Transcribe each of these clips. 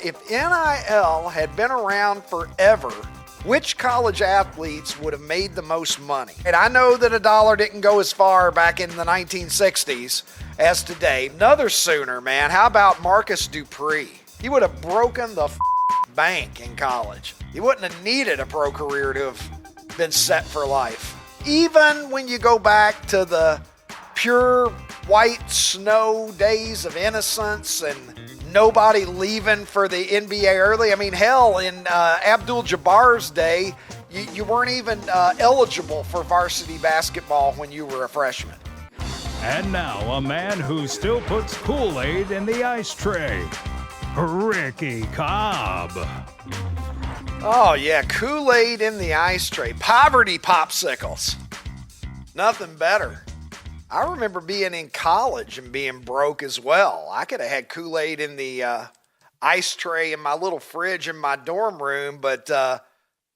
if NIL had been around forever, which college athletes would have made the most money? And I know that a dollar didn't go as far back in the 1960s as today. Another Sooner, man. How about Marcus Dupree? He would have broken the bank in college. He wouldn't have needed a pro career to have been set for life. Even when you go back to the pure white snow days of innocence and nobody leaving for the NBA early. I mean, hell, in Abdul Jabbar's day, you weren't even eligible for varsity basketball when you were a freshman. And now, a man who still puts Kool-Aid in the ice tray, Ricky Cobb. Oh, yeah, Kool-Aid in the ice tray. Poverty popsicles. Nothing better. I remember being in college and being broke as well. I could have had Kool-Aid in the ice tray in my little fridge in my dorm room, but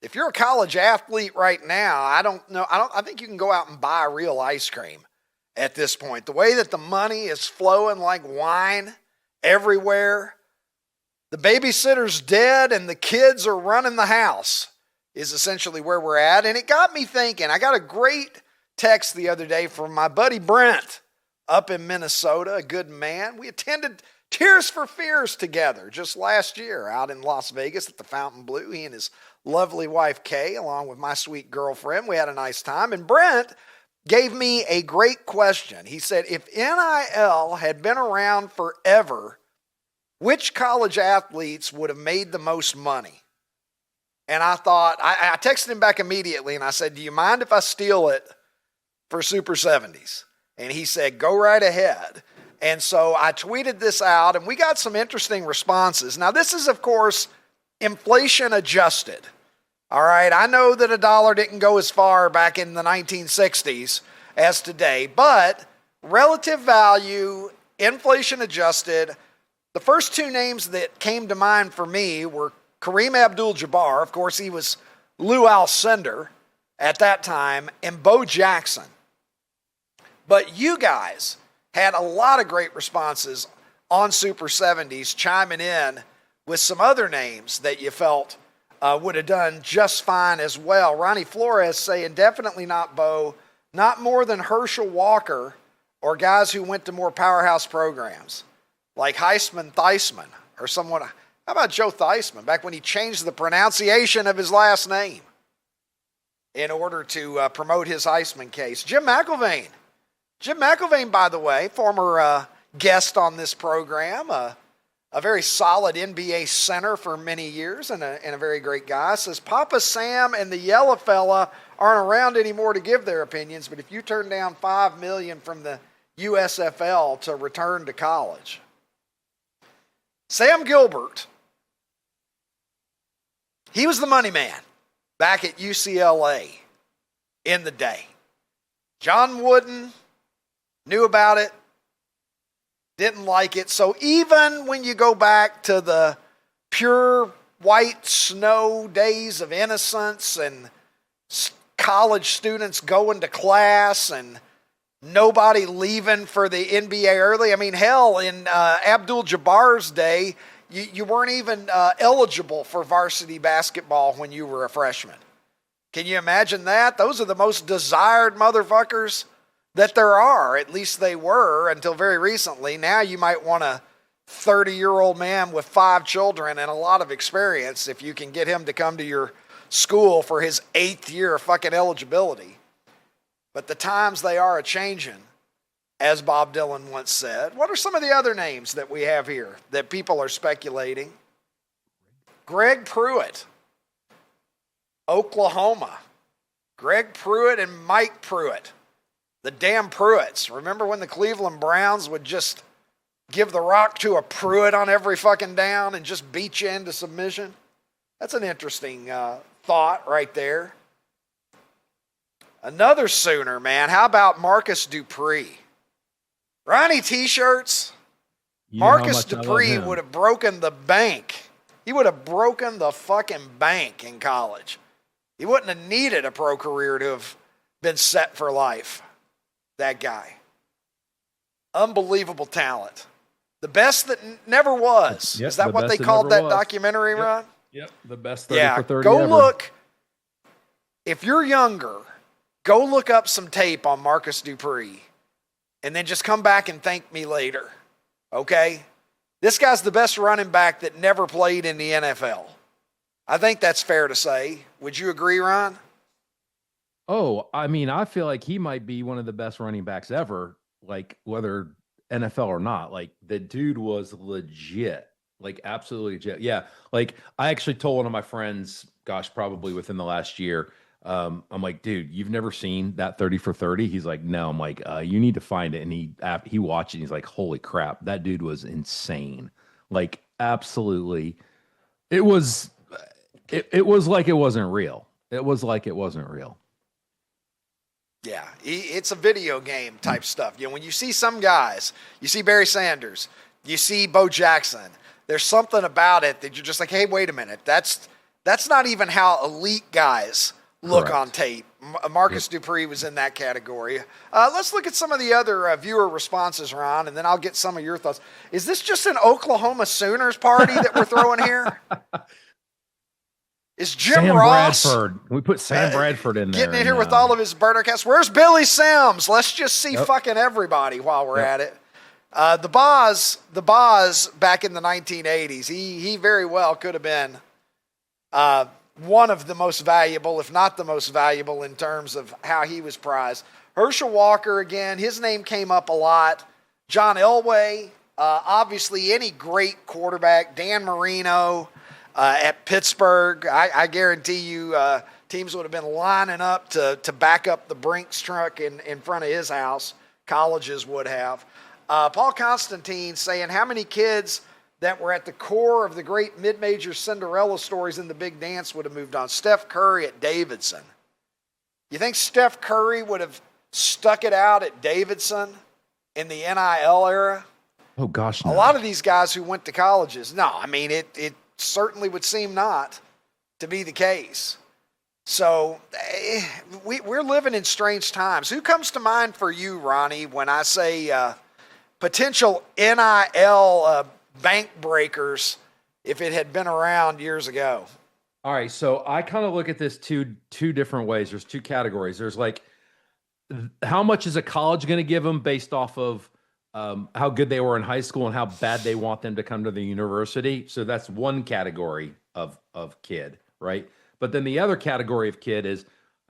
if you're a college athlete right now, I don't know. I think you can go out and buy real ice cream at this point. The way that the money is flowing like wine everywhere, the babysitter's dead and the kids are running the house is essentially where we're at. And it got me thinking. I got a great text the other day from my buddy Brent up in Minnesota, a good man. We attended Tears for Fears together just last year out in Las Vegas at the Fountain Blue. He and his lovely wife Kay, along with my sweet girlfriend, we had a nice time. And Brent gave me a great question. He said, if NIL had been around forever, which college athletes would have made the most money? And I thought, I texted him back immediately and I said, do you mind if I steal it for Super 70s? And he said, go right ahead. And so I tweeted this out and we got some interesting responses. Now this is, of course, inflation adjusted. All right, I know that a dollar didn't go as far back in the 1960s as today, but relative value, inflation adjusted. The first two names that came to mind for me were KAREEM ABDUL JABBAR. Of course, he was Lou Alcindor at that time, and Bo Jackson. But you guys had a lot of great responses on Super 70s, chiming in with some other names that you felt would have done just fine as well. Ronnie Flores saying definitely not Bo, not more than Herschel Walker or guys who went to more powerhouse programs like Heisman Theismann or someone. How about Joe Theismann back when he changed the pronunciation of his last name in order to promote his Heisman case? Jim McElvain. Jim McElvain, by the way, former guest on this program, a very solid NBA center for many years and a very great guy, says Papa Sam and the Yellow Fella aren't around anymore to give their opinions, but if you turn down $5 million from the USFL to return to college. Sam Gilbert, he was the money man back at UCLA in the day. John Wooden knew about it, didn't like it. So even when you go back to the pure white snow days of innocence and college students going to class and nobody leaving for the NBA early. I mean, hell, in Abdul Jabbar's day, you weren't even eligible for varsity basketball when you were a freshman. Can you imagine that? Those are the most desired motherfuckers that there are. At least they were until very recently. Now you might want a 30-year-old man with 5 children and a lot of experience if you can get him to come to your school for his 8th year of fucking eligibility. But the times they are a-changing, as Bob Dylan once said. What are some of the other names that we have here that people are speculating? Greg Pruitt, Oklahoma. Greg Pruitt and Mike Pruitt, the damn Pruitts. Remember when the Cleveland Browns would just give the rock to a Pruitt on every fucking down and just beat you into submission? That's an interesting thought right there. Another Sooner, man. How about Marcus Dupree? Ronnie T-shirts. Marcus Dupree would have broken the bank. He would have broken the fucking bank in college. He wouldn't have needed a pro career to have been set for life. That guy. Unbelievable talent. The best that never was. Yep, Is that the what they best that called never that was. documentary, Ron? Yep, the best 30 Yeah, for 30 go ever. look. If you're younger, go look up some tape on Marcus Dupree and then just come back and thank me later, okay? This guy's the best running back that never played in the NFL. I think that's fair to say. Would you agree, Ron? Oh, I mean, I feel like he might be one of the best running backs ever, like whether NFL or not. Like the dude was legit, like absolutely legit. Yeah. Like I actually told one of my friends, gosh, probably within the last year, I'm like, dude, you've never seen that 30 for 30? He's like, no. I'm like, you need to find it. And he watched it. And he's like, holy crap, that dude was insane. Like absolutely. It was like it wasn't real. It was like it wasn't real. Yeah, it's a video game type stuff. You know, when you see some guys, you see Barry Sanders, you see Bo Jackson, there's something about it that you're just like, hey, wait a minute. That's not even how elite guys look Correct. on tape. Marcus Dupree was in that category. Let's look at some of the other viewer responses, Ron, and then I'll get some of your thoughts. Is this just an Oklahoma Sooners party that we're throwing here? Is Jim Sam Ross Bradford? We put Sam Bradford in there. getting in here with all of his burner casts? Where's Billy Sims? Let's just see Yep. fucking everybody while we're at it. The Boz back in the 1980s, he very well could have been one of the most valuable, if not the most valuable, in terms of how he was prized. Herschel Walker, again, his name came up a lot. John Elway, obviously any great quarterback. Dan Marino at Pittsburgh. I guarantee you teams would have been lining up to back up the Brinks truck in front of his house. Colleges would have. Paul Constantine saying, how many kids that were at the core of the great mid-major Cinderella stories in the big dance would have moved on? Steph Curry at Davidson. You think Steph Curry would have stuck it out at Davidson in the NIL era? Oh, gosh, no. A lot of these guys who went to colleges, no. I mean, it certainly would seem not to be the case. So we're living in strange times. Who comes to mind for you, Ronnie, when I say potential NIL bank breakers if it had been around years ago? All right, so I kind of look at this two different ways. There's two categories. There's like, how much is a college going to give them based off of how good they were in high school and how bad they want them to come to the university. So that's one category of kid, right? But then the other category of kid is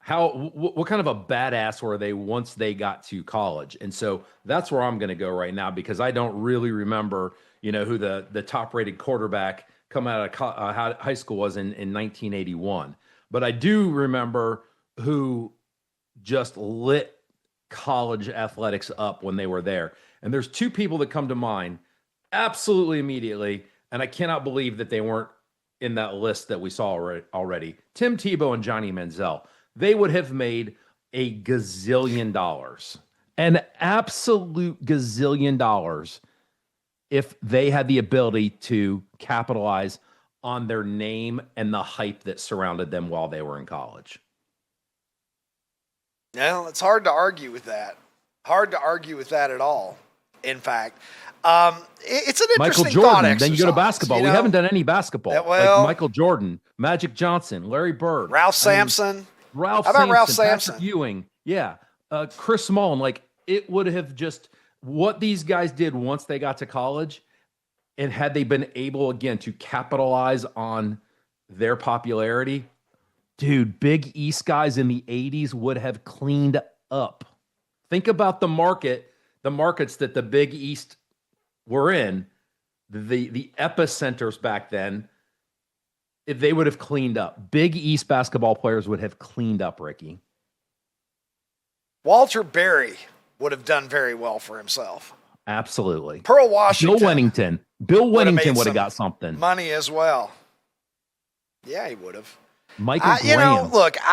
what kind of a badass were they once they got to college? And so that's where I'm going to go right now, because I don't really remember, who the top rated quarterback coming out of high school was in 1981. But I do remember who just lit college athletics up when they were there. And there's two people that come to mind absolutely immediately, and I cannot believe that they weren't in that list that we saw already. Tim Tebow and Johnny Manziel. They would have made a gazillion dollars, an absolute gazillion dollars, if they had the ability to capitalize on their name and the hype that surrounded them while they were in college. No, it's hard to argue with that. Hard to argue with that at all. In fact, it's an interesting Michael thought Jordan. exercise. Then you go to basketball. We haven't done any basketball. Well, like Michael Jordan, Magic Johnson, Larry Bird, Ralph Sampson. How about Ralph Sampson? Patrick Ewing. Yeah. Chris Mullen. Like, it would have just what these guys did once they got to college, and had they been able again to capitalize on their popularity, dude, Big East guys in the 80s would have cleaned up. Think about the markets that the Big East were in, the epicenters back then. If they would have cleaned up, Big East basketball players would have cleaned up, Ricky. Walter Berry would have done very well for himself. Absolutely. Pearl Washington. Bill Wennington would have got something. Money as well. Yeah, he would have. Michael Graham.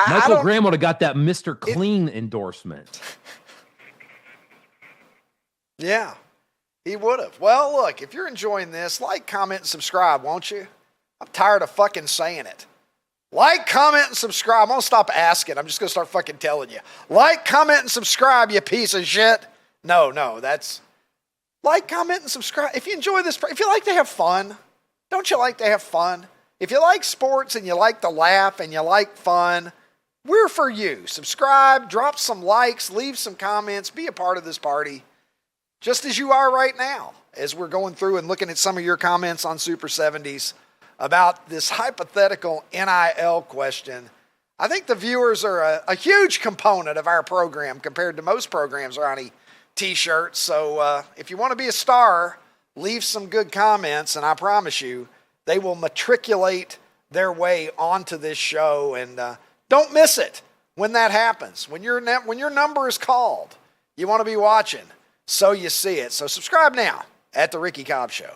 Michael Graham would have got that Mr. Clean endorsement. Yeah, he would have. Well, look, if you're enjoying this, like, comment, and subscribe, won't you? I'm tired of fucking saying it. Like, comment, and subscribe. I'm going to stop asking. I'm just going to start fucking telling you. Like, comment, and subscribe, you piece of shit. No, that's Like, comment, and subscribe. If you enjoy this, if you like to have fun, don't you like to have fun? If you like sports and you like to laugh and you like fun, we're for you. Subscribe, drop some likes, leave some comments, be a part of this party, just as you are right now, as we're going through and looking at some of your comments on Super 70s about this hypothetical NIL question. I think the viewers are a huge component of our program compared to most programs, Ronnie. T-shirts. So if you want to be a star, leave some good comments, and I promise you they will matriculate their way onto this show. And don't miss it when that happens. When your number is called, you want to be watching so you see it. So subscribe now at The Ricky Cobb Show.